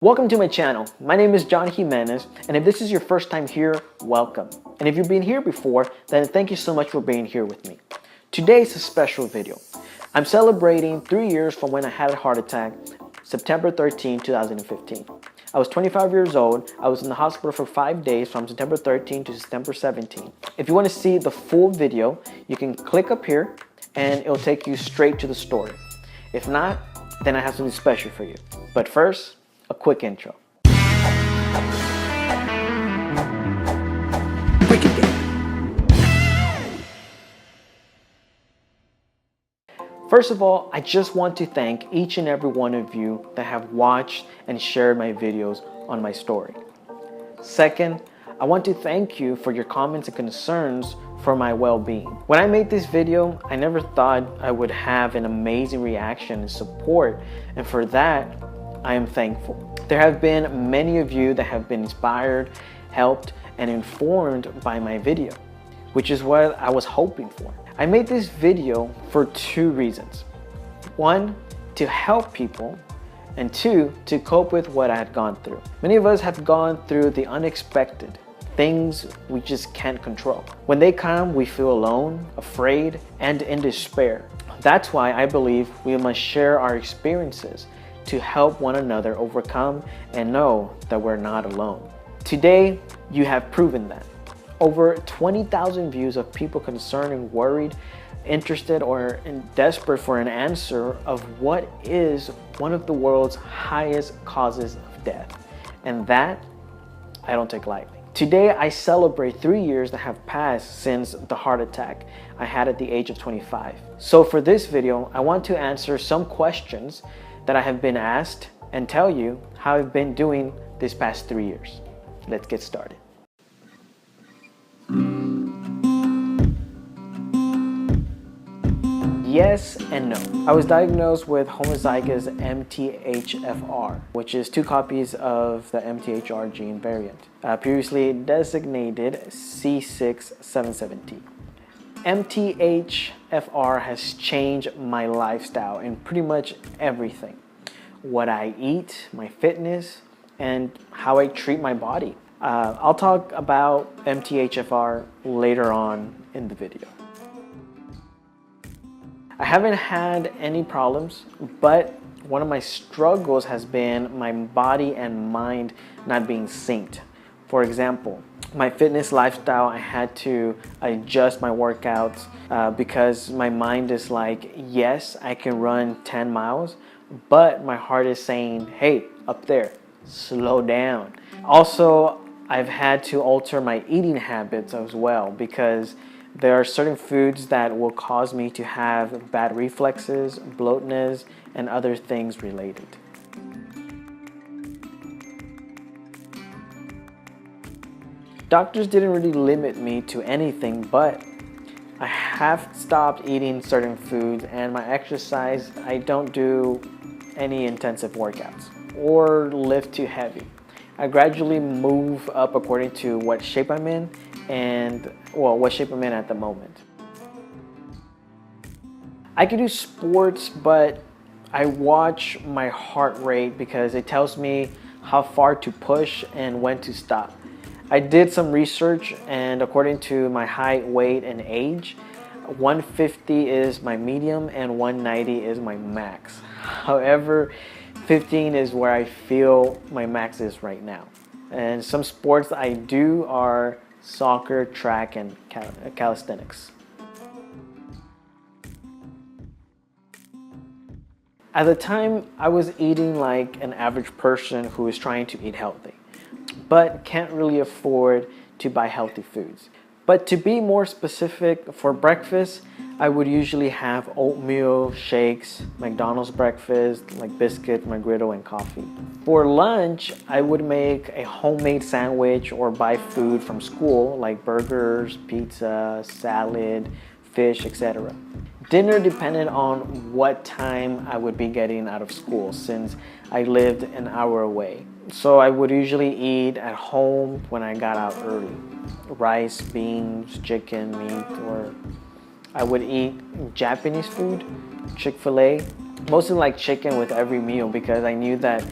Welcome to my channel. My name is Jimenez, and if this is your first time here, welcome. And if you've been here before, then thank you so much for being here with me. Today is a special video. I'm celebrating 3 years from when I had a heart attack, September 13, 2015. I was 25 years old. I was in the hospital for 5 days from September 13 to September 17. If you want to see the full video, you can click up here and it'll take you straight to the story. If not, then I have something special for you. But first, a quick intro. First of all, I just want to thank each and every one of you that have watched and shared my videos on my story. Second, I want to thank you for your comments and concerns for my well-being. When I made this video, I never thought I would have an amazing reaction and support, and for that, I am thankful. There have been many of you that have been inspired, helped, and informed by my video, which is what I was hoping for. I made this video for two reasons. One, to help people, and two, to cope with what I had gone through. Many of us have gone through the unexpected, things we just can't control. When they come, we feel alone, afraid, and in despair. That's why I believe we must share our experiences to help one another overcome and know that we're not alone. Today, you have proven that. Over 20,000 views of people concerned and worried, interested, or desperate for an answer of what is one of the world's highest causes of death. And that, I don't take lightly. Today, I celebrate 3 years that have passed since the heart attack I had at the age of 25. So for this video, I want to answer some questions that I have been asked and tell you how I've been doing this past 3 years. Let's get started. Yes and no. I was diagnosed with homozygous MTHFR, which is 2 copies of the MTHFR gene variant, previously designated C677T. MTHFR has changed my lifestyle and pretty much everything. What I eat, my fitness, and how I treat my body. I'll talk about MTHFR later on in the video. I haven't had any problems, but one of my struggles has been my body and mind not being synced. For example, my fitness lifestyle, I had to adjust my workouts because my mind is like, yes, I can run 10 miles, but my heart is saying, hey, up there, slow down. Also, I've had to alter my eating habits as well because there are certain foods that will cause me to have bad reflexes, bloatness, and other things related. Doctors didn't really limit me to anything, but I have stopped eating certain foods, and my exercise, I don't do any intensive workouts or lift too heavy. I gradually move up according to what shape I'm in and, well, what shape I'm in at the moment. I can do sports, but I watch my heart rate because it tells me how far to push and when to stop. I did some research, and according to my height, weight, and age, 150 is my medium and 190 is my max. However, 15 is where I feel my max is right now. And some sports I do are soccer, track, and calisthenics. At the time, I was eating like an average person who is trying to eat healthy, but can't really afford to buy healthy foods. But to be more specific, for breakfast, I would usually have oatmeal, shakes, McDonald's breakfast, like biscuits, McGriddle, and coffee. For lunch, I would make a homemade sandwich or buy food from school, like burgers, pizza, salad, fish, etc. Dinner depended on what time I would be getting out of school, since I lived an hour away. So I would usually eat at home when I got out early. Rice, beans, chicken, meat, or I would eat Japanese food, Chick-fil-A, mostly like chicken with every meal because I knew that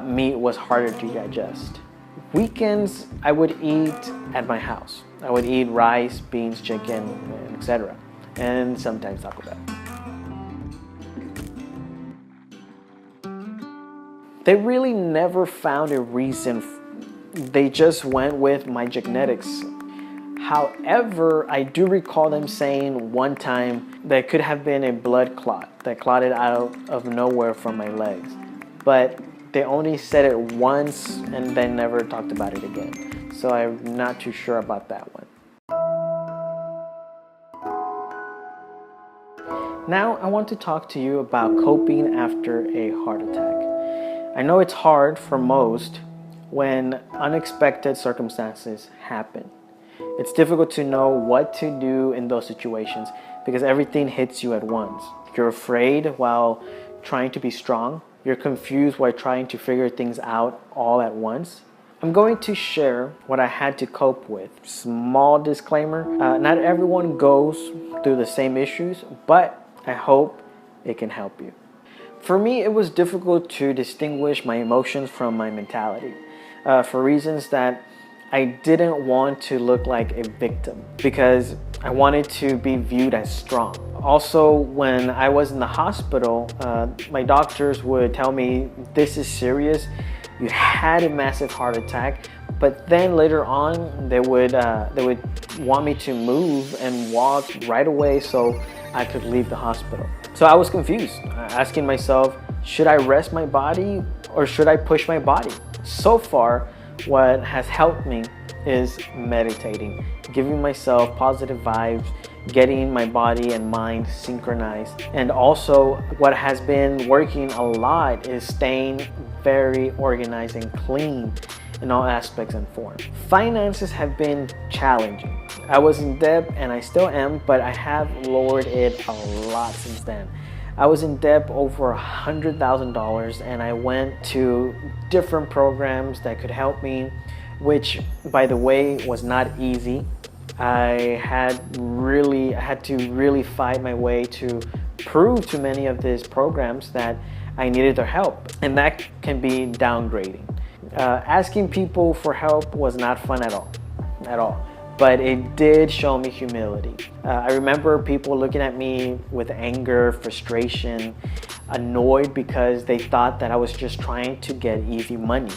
meat was harder to digest. Weekends, I would eat at my house. I would eat rice, beans, chicken, etc. And sometimes Taco Bell. They really never found a reason. They just went with my genetics. However, I do recall them saying one time that it could have been a blood clot that clotted out of nowhere from my legs. But they only said it once and then never talked about it again. So I'm not too sure about that one. Now I want to talk to you about coping after a heart attack. I know it's hard for most when unexpected circumstances happen. It's difficult to know what to do in those situations because everything hits you at once. You're afraid while trying to be strong. You're confused while trying to figure things out all at once. I'm going to share what I had to cope with. Small disclaimer, not everyone goes through the same issues, but I hope it can help you. For me, it was difficult to distinguish my emotions from my mentality for reasons that I didn't want to look like a victim because I wanted to be viewed as strong. Also, when I was in the hospital, my doctors would tell me, this is serious, you had a massive heart attack, but then later on they would want me to move and walk right away so I could leave the hospital. So I was confused, asking myself, should I rest my body or should I push my body? So far, what has helped me is meditating, giving myself positive vibes, getting my body and mind synchronized. And also what has been working a lot is staying very organized and clean in all aspects and forms. Finances have been challenging. I was in debt and I still am, but I have lowered it a lot since then. I was in debt over $100,000 and I went to different programs that could help me, which by the way was not easy. I had to really fight my way to prove to many of these programs that I needed their help, and that can be downgrading. Asking people for help was not fun at all. But it did show me humility. I remember people looking at me with anger, frustration, annoyed because they thought that I was just trying to get easy money.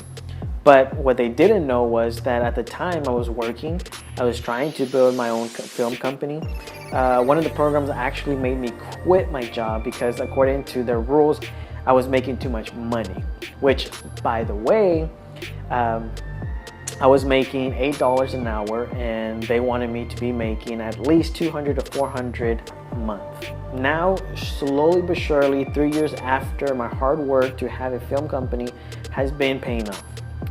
But what they didn't know was that at the time I was working, I was trying to build my own film company. One of the programs actually made me quit my job because according to their rules, I was making too much money, which by the way, I was making $8 an hour and they wanted me to be making at least $200 to $400 a month. Now, slowly but surely, 3 years after, my hard work to have a film company has been paying off.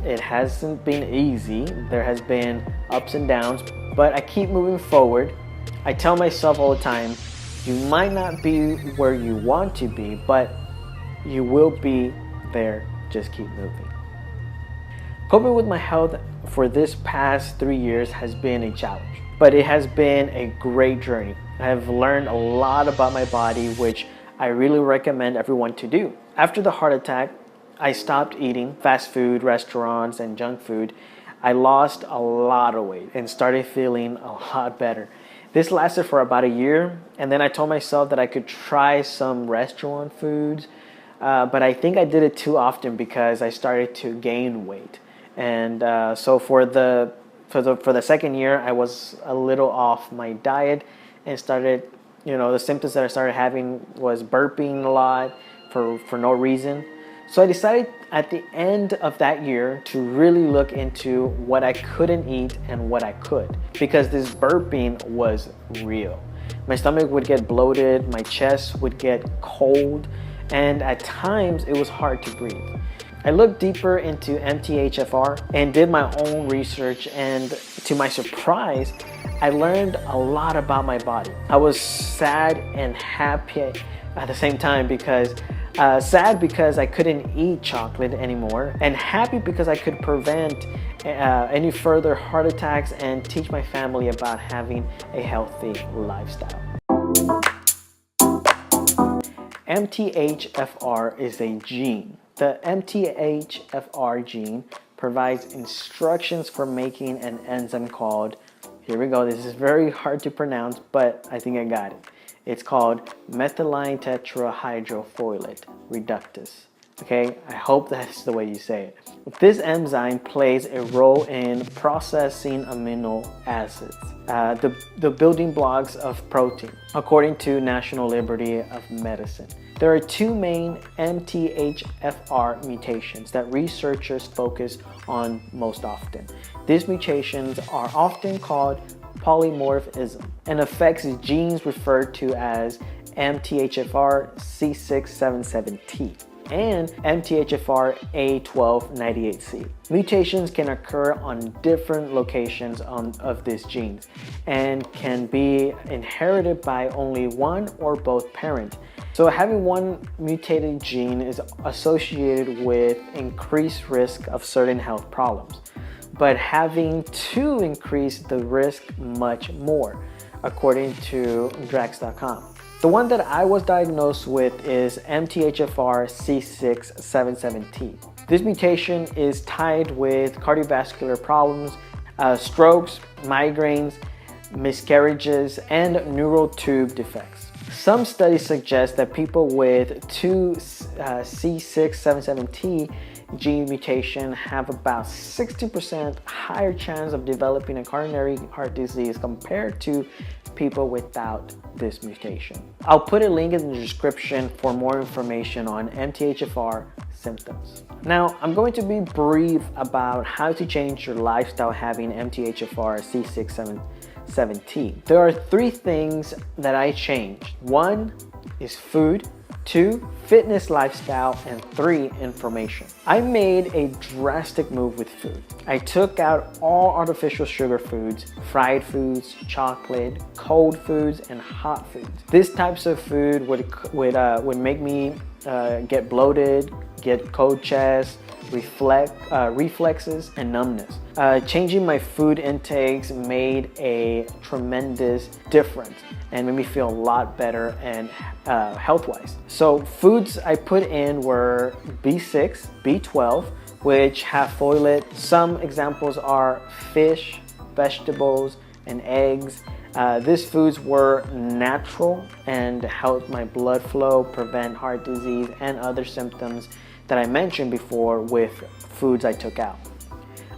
It hasn't been easy. There has been ups and downs, but I keep moving forward. I tell myself all the time, you might not be where you want to be, but you will be there. Just keep moving. Coping with my health for this past 3 years has been a challenge, but it has been a great journey. I have learned a lot about my body, which I really recommend everyone to do. After the heart attack, I stopped eating fast food, restaurants, and junk food. I lost a lot of weight and started feeling a lot better. This lasted for about a year, and then I told myself that I could try some restaurant foods, but I think I did it too often because I started to gain weight. And so for the second year, I was a little off my diet and started, the symptoms that I started having was burping a lot for no reason. So I decided at the end of that year to really look into what I couldn't eat and what I could, because this burping was real. My stomach would get bloated, my chest would get cold, and at times it was hard to breathe. I looked deeper into MTHFR and did my own research, and to my surprise, I learned a lot about my body. I was sad and happy at the same time because sad because I couldn't eat chocolate anymore, and happy because I could prevent any further heart attacks and teach my family about having a healthy lifestyle. MTHFR is a gene The MTHFR gene provides instructions for making an enzyme called, here we go, this is very hard to pronounce, but I think I got it. It's called methylene tetrahydrofolate reductase. Okay, I hope that's the way you say it. This enzyme plays a role in processing amino acids, the building blocks of protein, according to National Library of Medicine. There are two main MTHFR mutations that researchers focus on most often. These mutations are often called polymorphism and affects genes referred to as MTHFR C677T and MTHFR A1298C. Mutations can occur on different locations of these genes and can be inherited by only one or both parents. So having one mutated gene is associated with increased risk of certain health problems, but having two increase the risk much more, according to drugs.com. The one that I was diagnosed with is MTHFR C677T. This mutation is tied with cardiovascular problems, strokes, migraines, miscarriages, and neural tube defects. Some studies suggest that people with two C677T gene mutation have about 60% higher chance of developing a coronary heart disease compared to people without this mutation. I'll put a link in the description for more information on MTHFR symptoms. Now, I'm going to be brief about how to change your lifestyle having MTHFR C677T. There are three things that I changed. One is food, 2, fitness lifestyle, and 3, information. I made a drastic move with food. I took out all artificial sugar foods, fried foods, chocolate, cold foods, and hot foods. These types of food would make me get bloated, get cold chest, reflexes, and numbness. Changing my food intakes made a tremendous difference and made me feel a lot better and health-wise. So foods I put in were B6, B12, which have folate. Some examples are fish, vegetables, and eggs. These foods were natural and helped my blood flow, prevent heart disease, and other symptoms that I mentioned before with foods I took out.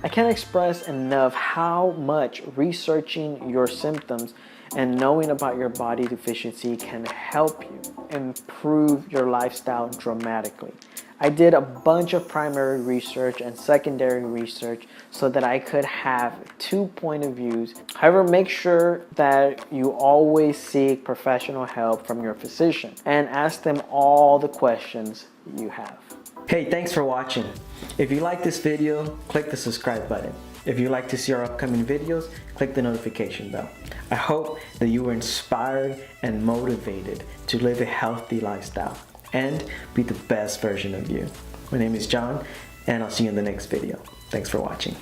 I can't express enough how much researching your symptoms and knowing about your body deficiency can help you improve your lifestyle dramatically. I did a bunch of primary research and secondary research so that I could have 2 points of views. However, make sure that you always seek professional help from your physician and ask them all the questions you have. Hey, thanks for watching. If you like this video, click the subscribe button. If you'd like to see our upcoming videos, click the notification bell. I hope that you were inspired and motivated to live a healthy lifestyle and be the best version of you. My name is John, and I'll see you in the next video. Thanks for watching.